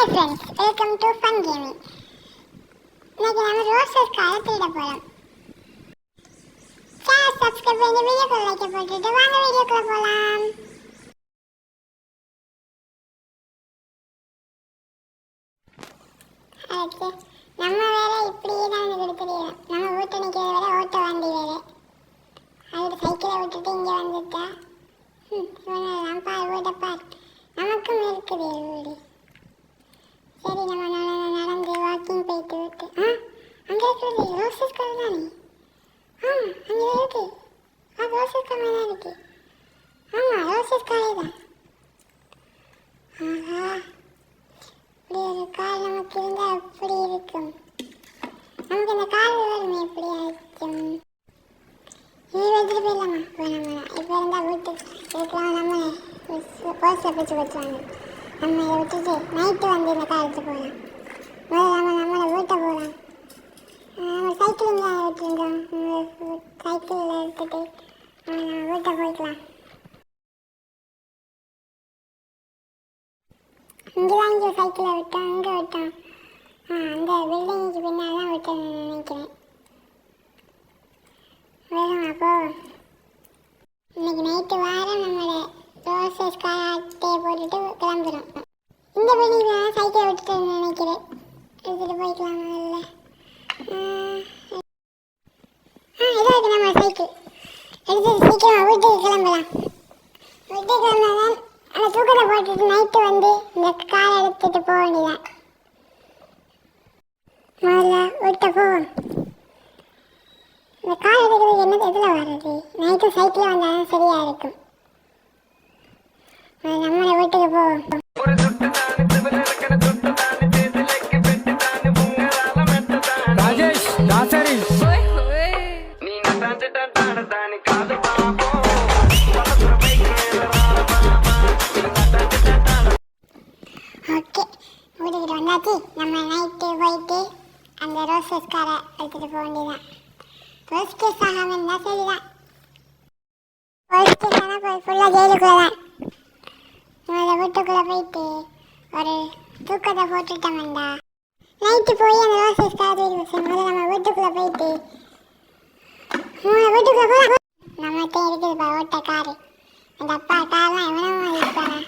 Hi friends, welcome to fun gaming. இன்னைக்கு நம்ம roses காரை தேட போறோம். சேனல் சப்ஸ்கிரைப் பண்ணி வீடியோக்கு லைக் போட்டுட்டு வாங்க வீடியோக்குள்ள போலாம். ஓகே, நம்ம வேற இப்படியே தான் கொடுத்துருக்கோம். நம்ம வீட்டை நிற்கிறத விட ஓட்ட வண்டி வேற. அது சைக்கிளை விட்டுட்டு இங்கே வந்துட்டா இவனெல்லாம் பார், வீட்டை பார், நமக்கும் இருக்குது வீடு. சரி, நம்ம நடந்து வாக்கிங் போயிட்டு விட்டு அங்கே இருக்கிறது ரோசஸ் கடை தானே? அங்கே இருக்கு. ரோசஸ் கடை தான் இருக்கு. ஆமாம், ரோசஸ் கடை தான். ஆஹா, இப்படி ஒரு கார் நமக்கு இருந்தால் அப்படி இருக்கும். நமக்கு இந்த கார் வருமே எப்படி ஆச்சும். இது வச்சுட்டு போயிடலாமா? வேணாம், இப்போ இருந்தால் வீட்டுக்கு இருக்கலாம். நம்ம போஸ்டில் பிடிச்சி வச்சுவாங்க. நம்ம இதை விட்டுட்டு நைட்டு வந்து இந்த கார் எடுத்து போகலாம். முதல்ல நம்மளை வீட்டை போகலாம். நம்ம சைக்கிளிங் தான் விட்டுருந்தோம். சைக்கிளில் எடுத்துட்டு நம்ம வீட்டை போய்க்கலாம். இங்கே சைக்கிளை விட்டோம், இங்கே விட்டோம். அந்த பில்டிங்க்கு பின்னால் தான் விட்டேன்னு நினைக்கிறேன். வேணும் அப்போ இன்னைக்கு நைட்டு வாரம் நம்மளோட ரோசஸ் காட்டையை போட்டுட்டு கிளம்புறோம். இந்த பில்டிங் தான் சைக்கிளை விட்டுட்டு நினைக்கிறேன். எடுத்துகிட்டு போய்க்கலாம். முதல்ல இதோ இருக்கு நம்ம சைக்கிள். எடுத்துட்டு சீக்கிரம் வீட்டுக்கு கிளம்பலாம். வீட்டுக்கு கிளம்பினாதான் அந்த தூக்கத்தை போட்டுட்டு நைட்டு வந்து இந்த காரை எடுத்துட்டு போக வேண்டியதான். முதல்ல வீட்டை போவோம். இந்த கார் எடுக்கிறது என்ன எதில் வர்றது? நைட்டு சைக்கிளில் வந்தாலும் சரியாக இருக்கும். நம்மளை வீட்டுக்கு போவோம். ஓகே, வீட்டுக்கிட்ட வந்தாச்சு. நம்ம நைட்டு போயிட்டு அந்த ரோசஸ் காரை எடுத்துகிட்டு போக வேண்டியதான். ஃபர்ஸ்ட் கேஸ் ஆகாமல் இருந்தால் சரிதான். ஃபர்ஸ்ட் கேஸ் ஆனால் போய் ஃபுல்லாக ஜெயிலுக்குள்ளே தான். முதல்ல வீட்டுக்குள்ளே போயிட்டு ஒரு தூக்கத்தை போட்டுட்டோம்டா. நைட்டு போய் அந்த ரோசஸ் காரை தூக்கி முதல்ல நம்ம வீட்டுக்குள்ளே போயிட்டு வீட்டுக்குள்ளே போகலாம். நம்மகிட்ட இருக்குதுப்பா ஓட்ட காரு. அந்த அப்பா காரெலாம் எவனோ இருப்பானா.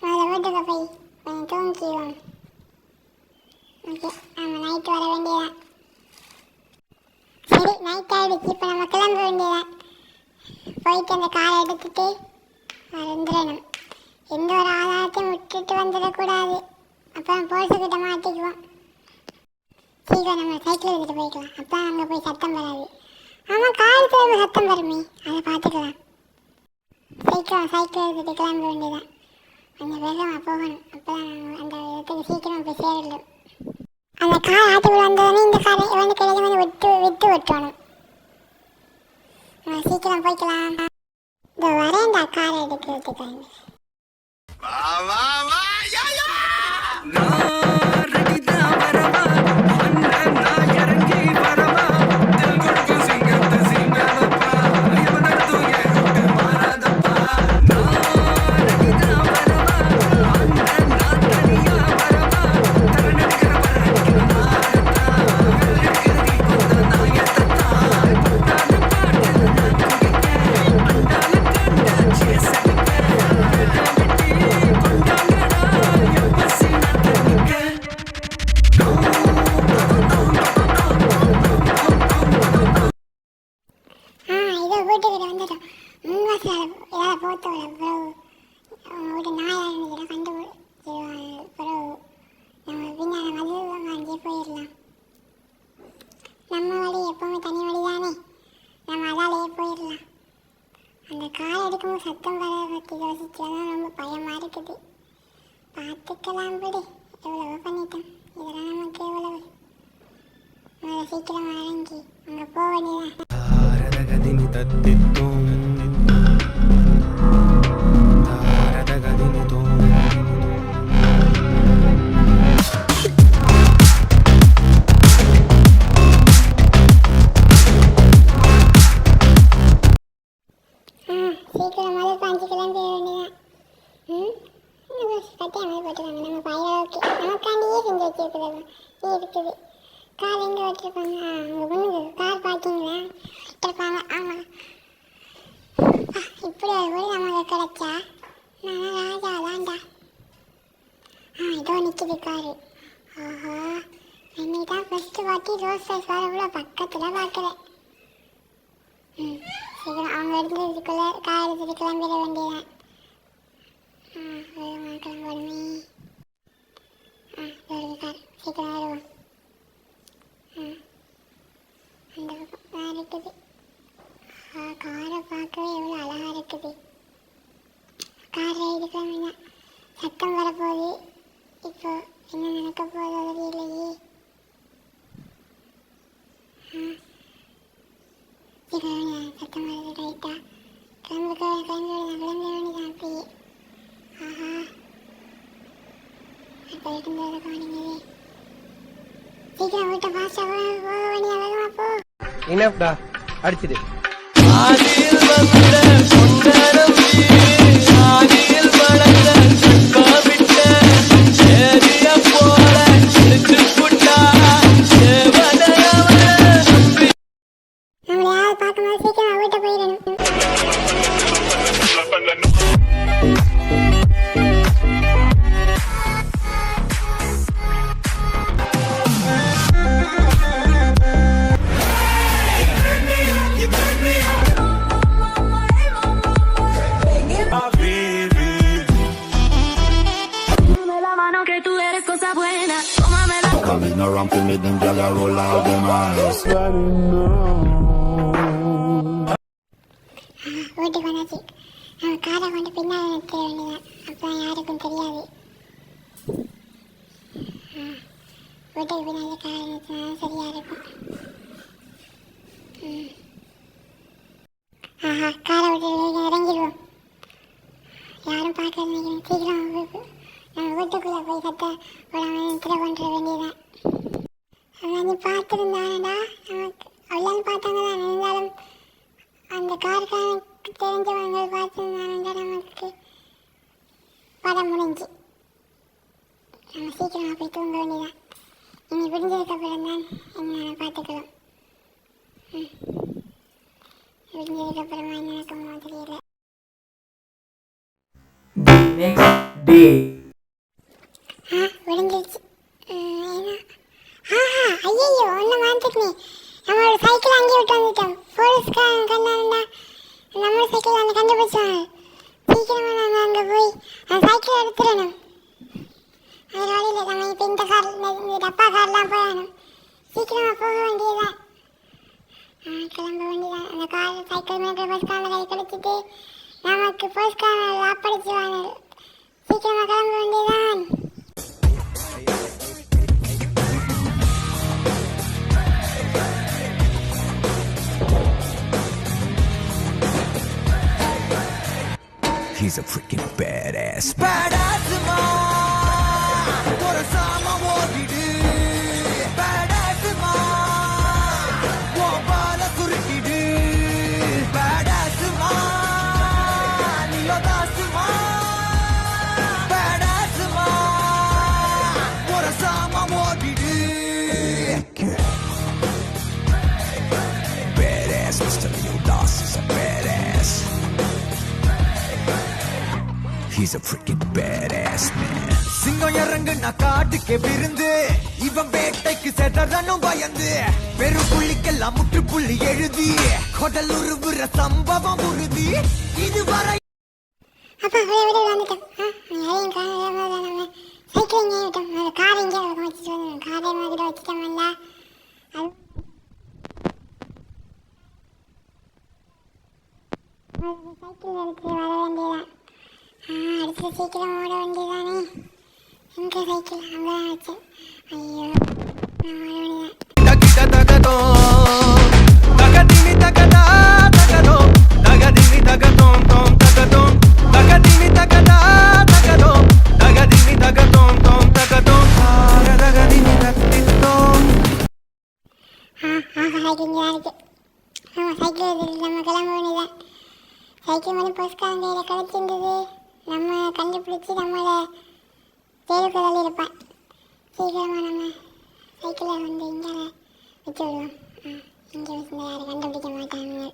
முதல்ல வீட்டுக்கு போய் கொஞ்சம் தூங்கிடுவோம். ஓகே, நம்ம நைட்டு வர வேண்டியதான். சரி, நைட் ஆகிடுச்சு. இப்போ நம்ம கிளம்ப வேண்டியதான். போயிட்டு அந்த காரை எடுத்துட்டு வந்துடணும். எந்த ஒரு ஆதாரத்தையும் விட்டுட்டு வந்துடக்கூடாது. அப்புறம் போலீஸுக்கிட்ட மாட்டிக்குவோம். சீக்கிரம் நம்ம சைக்கிள் எடுத்துகிட்டு போய்க்கலாம். அப்போ அங்கே போய் சத்தம் வராது. ஆமாம், கார் திரும்ப சத்தம் வருமே, அதை பார்த்துக்கலாம். சீக்கிரம் சைக்கிள் எடுத்துகிட்டு கிளம்ப வேண்டியதான். கொஞ்சம் வேகமாக போகணும். அப்போ தான் அந்த இடத்துக்கு சீக்கிரம் போய் சேரணும். அந்த கார் ஆட்டுக்குள்ள வந்ததுன்னு இந்த காரை இவனுக்கு கிடையாது விட்டு விட்டுறணும். சீக்கிரம் போய்க்கலாம். இந்த வரேன்டா காரை எடுக்கிறதுக்கு. நம்ம வழி எப்பவுமே தனி வழி தானே, நம்ம அதாலேயே போயிடலாம். அந்த காரை எடுக்கும்போது சத்தம் வர பற்றி யோசிச்சாதான் ரொம்ப பயமாக இருக்குது. பார்த்துக்கலாம் விடு, எவ்வளவோ பண்ணிட்டோம். இதெல்லாம் நமக்கு எவ்வளவு. சீக்கிரம் இறங்கி அங்கே போக வேண்டியதான். எல்லாத்தையும் அமைதி போட்டுருக்காங்க. நம்ம பயிரோக்கு நமக்காண்டியே செஞ்சு வச்சிருக்குது இருக்குது. கார் எங்கே வச்சுருப்பாங்க? அங்கே பொண்ணுங்க கார் பார்க்கிங்களா விட்டுருப்பாங்க. ஆமாம், இப்படி ஒரு ஊர் நமக்கு கிடைச்சா நான் ராஜா தான்டா. இதோ நிற்கிது காரு. ஆஹா, இன்னைக்கு தான் ஃபஸ்ட்டு வாட்டி ரோஸ் ரைஸ் வர இவ்வளோ பக்கத்தில் பார்க்குறேன். சீக்கிரம் அவங்க எடுத்துக்கிறதுக்குள்ளே கார் எடுத்துட்டு கிளம்பிட வேண்டியதான். கிளம்பணுமே. வருது கார், சீக்கிரம் வருவோம். அந்த பக்கம் தான் இருக்குது. காரை பார்க்கவே எவ்வளோ அழகாக இருக்குது. கார் ரைடு கிளம்பினா சத்தம் வரப்போகுது. இப்போ என்ன நடக்க போகுது தெரியலையே. சத்தம் வருது ரைட்டா. கிளம்பி வேண்டியதான் அப்படியே. ஆஹா, இப்போ இருந்தது காணிங்களே. சீக்கிரம் வீட்டை ஃபாஸ்ட்டாக போக வேண்டிய வேகமாக போ. இனப்டா அடிச்சிடு. Coming around to me, them gyal a roll out them eyes. வீட்டுக்கு வந்தாச்சு. நம்ம காரை கொண்டு பின்னால் நிறுத்த வேண்டியதான். அப்போ யாருக்கும் தெரியாது. வீட்டுக்கு பின்னாடி காரை நிறுத்தினா சரியா இருக்கும். ஆஹா, காரை விட்டு இறங்கிடுவோம். யாரும் பார்க்க நினைக்கிறேன். சீக்கிரம் நம்ம வீட்டுக்குள்ளே போய் சத்த போடாமல் நிறுத்த கொண்டு வேண்டியதான். அவங்க பார்த்துருந்தாங்கடா, நமக்கு அவ்வளோன்னு பார்த்தாங்க தான். இருந்தாலும் அந்த காருக்காரனுக்கு தெரிஞ்சவங்க பார்த்துருந்தாங்கடா, நமக்கு படம் முடிஞ்சு. நம்ம சீக்கிரமாக போய் தூங்க வேண்டியதான். இனி விடிஞ்சதுக்கப்புறம் தான் என்னென்ன பார்த்துக்கலாம். விடிஞ்சதுக்கப்புறமா என்ன நடக்குமோ தெரியல. விடிஞ்சிருச்சு. ஐயோ, ஒன்று மாற்றிக்கணே. நம்மளோட சைக்கிள் அங்கேயே விட்டு வந்துட்டோம். போலீஸ்காரன் கண்ணாண்டா நம்ம சைக்கிள் அங்கே கண்டுபிடிச்சாங்க. சீக்கிரமாக நாங்கள் அங்கே போய் அந்த சைக்கிளை எடுத்துடணும். அது வழியில் நம்ம இப்போ இந்த காரில் டப்பா கார்லாம் போயிடணும். சீக்கிரமாக போக வேண்டியதான். கிளம்ப வேண்டியதான். அந்த கார் சைக்கிள் மேலே போலீஸ்காரனை கை கழிச்சிட்டு நமக்கு போலீஸ்காரனை அப்படிச்சுவாங்க. சீக்கிரமாக கிளம்ப வேண்டியதான். He's a freaking badass. Badass ma, ஒரு சாம ஓடிடு. Badass ma, ஓபால குறுக்கிடு. Badass ma, நிலோதாஸ் ma. Badass ma, ஒரு சாம ஓடிடு. Badass, Mr. Leodas is a badass. He's a freaking badass man. சிங்கம் இறங்குனா காட்டுக்கே விருந்து. இவன் வேட்டைக்கு செதறனும் பயந்து. பெரும் புள்ளிக்கெல்லாம் முற்றுப்புள்ளி எழுதி. கொடல் உருவுற சம்பவம் உறுதி. இதுவரை அப்பா விட வந்துட்டோம். யாரையும் காணாம நம்ம சைக்கிள் இங்கே விட்டோம். அது கார் இங்கே வச்சுட்டு வந்து காரை மாதிரி வச்சுட்டோம்ல. அது சைக்கிள் எடுத்து வர வேண்டியதான். அடுத்து சீக்கிரம் ஓட வேண்டியதானே. எங்கே சைக்கிள் அங்கே தான் வச்சேன். ஐயோ, நான் ஓட வேண்டியதான். தகிட தகதோ தகதிமி தகதா தகதோ தகதிமி தகதோம் தோம் தகதோம் தகதிமி தகதா தகதோ தகதிமி தகதோம் தோம் தகதோம் தகதிமி தகதித்தோம். சைக்கிள் இங்கே தான் இருக்குது. ஆமாம், சைக்கிள் எடுத்துட்டு நம்ம கிளம்ப வேண்டியதான். சைக்கிள் வந்து போஸ்ட்காரங்க கையில் கிடச்சிருந்தது. நம்ம கண்டுபிடிச்சி நம்மளை வச்சு விடுவோம். இங்கே வச்சு யாரும் கண்டுபிடிக்க மாட்டாங்க.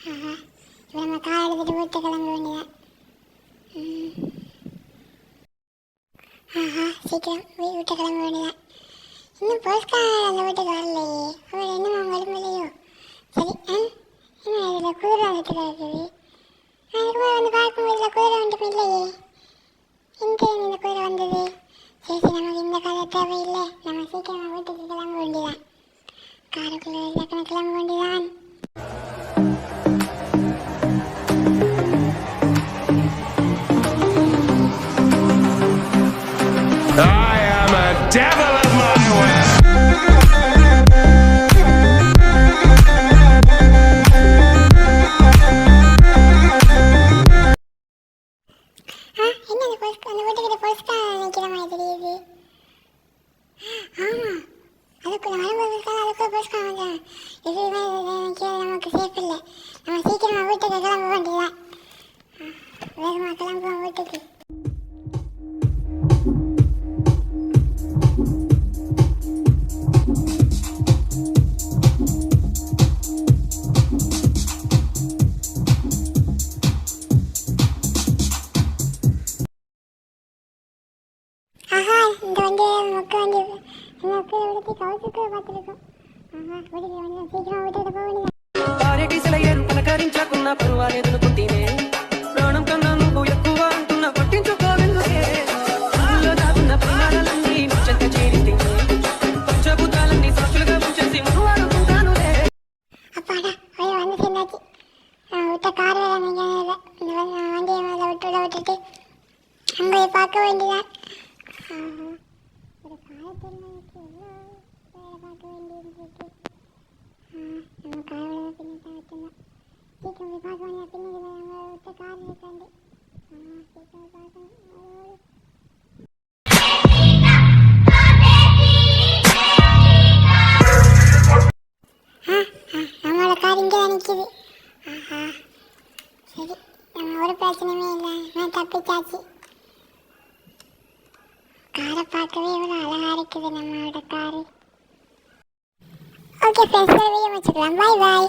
ஆஹா, இப்போ நம்ம கார் எடுத்துகிட்டு வீட்டு கிளம்ப வேண்டியதான். ஆஹா, சீக்கிரம் வீட்டை கிளம்ப வேண்டியதான். இன்னும் போலீஸ்காரர் அந்த வீட்டுக்கு வரலையே. அவர் இன்னும் அவங்க எழும்பலையோ? சரி, என்ன இதில் குதிரை வந்துட்டு கிடக்குது. அதுக்கு வந்து பார்க்கும்போது இதில் குதிரை வந்துட்டு இல்லையே. எங்கே இந்த குதிரை வந்தது? சரி நமக்கு இந்த கதை தேவையில்லை. நம்ம சீக்கிரமாக வீட்டுக்கு கிளம்ப வேண்டியதான். காருக்குள்ளே டக்குனு கிளம்ப வேண்டியதான். I am a devil of my way. என்ன அந்த வீட்டுக்கிட்ட போலீஸ்காரன் நிற்கிற மாதிரி தெரியுது. ஆமாம், அதுக்குள்ள வரும்போது அதுக்குள்ள போலீஸ்காரன் வந்தான். எதுவுமே நிற்கிறது நமக்கு சேஃப் இல்லை. நம்ம சீக்கிரமாக வீட்டுக்கு கிளம்ப வேண்டியதான். வேகமாக கிளம்புவோம் வீட்டுக்கு. ஆஹா, இந்த வண்டி மொக்க விடுத்து கவுச்சுக்கு பார்த்துருக்கோம். ஆஹா, வீட்டுக்கு வந்து சீக்கிரம் வீட்டுக்கு போக வேண்டியதான். కారెటి సెలయేరు పలకరించకున్న పర్వాలేదనుకుంటేనే ప్రాణం కన్నా నువ్వు ఎక్కువ అంటున్నా పట్టించుకోవెందుకే అందులో దాగున్న ప్రేమాలన్నీ చెంత చేరితే పంచభూతాలన్నీ సాక్షులుగా ఉంచేసి నువ్వు అనుకుంటానులే. அப்பாடா, ஒரு வந்து சேர்ந்தாச்சு. விட்ட கார் வேற நிற்காத. இந்த வண்டியை மேலே விட்டுட்டு அங்கே போய் பார்க்க வேண்டியதான். ஒரு காலத்திற்கு எவ்வளோ வேலை பார்க்க வேண்டியிருந்துச்சு. நம்ம காரோட பின்னாடி வச்சுருந்தோம். சீக்கிரம் போய் பார்க்க வேண்டிய பின்னாடி நம்ம விட்ட கார் இருக்காண்டு. சீக்கிரம் பார்க்கணும். நம்மளோட கார் இங்கே தான் நிற்கிது. ஆஹா, சரி, நம்ம ஒரு பிரச்சனையுமே இல்லை. நான் தப்பிச்சாச்சு. காரை பார்க்கவே எவ்வளோ அழகாக இருக்குது நம்மளோட காரு. ஓகே ஃப்ரெண்ட்ஸ், வீடியோ முடிச்சுக்கலாம். பாய் பாய்.